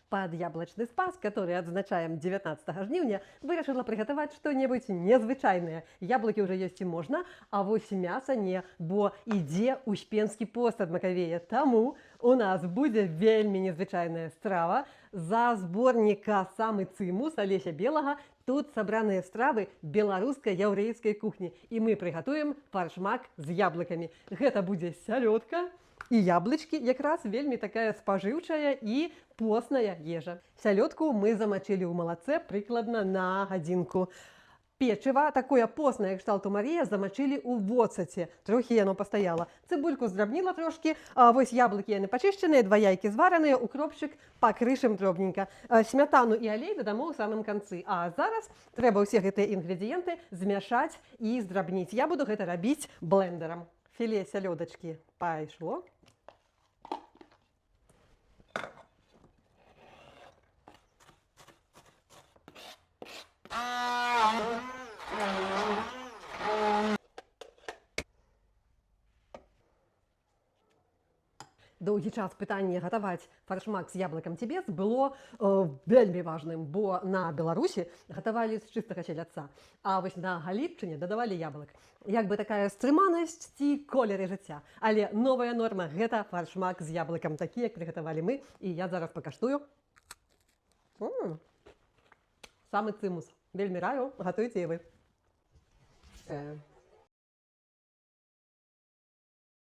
Пад яблычны спас, который адзначаем 19 жніўня, вырашыла прыгатаваць што-небудзь незвычайнае. Яблыкі ўжо есці можна, а вось мяса не, бо ідзе успенскі пост ад Макавея. Таму у нас будзе вельмі незвычайная страва за зборніка «Самы цымус» Алеся Белага. Тут сабраныя стравы беларускай яўрэйскай кухні. І мы прыгатуем фаршмак з яблыкамі. Гэта будзе сялёдка. І яблычкі якраз вельмі такая спажыўчая і постная ежа. Сялёдку мы замачылі ў малаце прыкладна на гадзінку. Печыва, такое постное кшталту Марія, замачылі ў воцаце. Трохі яно пастаяла. Цыбульку здрабніла трошкі, вось яблыкі яны пачышчаныя, 2 яйкі звараныя, укропчык пакрышым дробненька. Смятану і алей дадамо ў самым канцы. А зараз трэба ўсе гэтыя інгрэдыенты змяшаць і здрабніць. Я буду гэта рабіць блендерам. Філе сялёдачкі пайшло. Доўгі час пытанне гатаваць фаршмак з яблыкам цібец было вельмі важным, бо на Беларусі гатавалі з чыстага целяца, а вось на Галічыне дадавалі яблык. Як бы такая стрыманасць ці колеры жыцця. Але новая норма – гэта фаршмак з яблыкам, такі, як прыгатавалі мы, і я зараз пакаштую. Самы цымус. Вельмі раю, гатуйце і вы.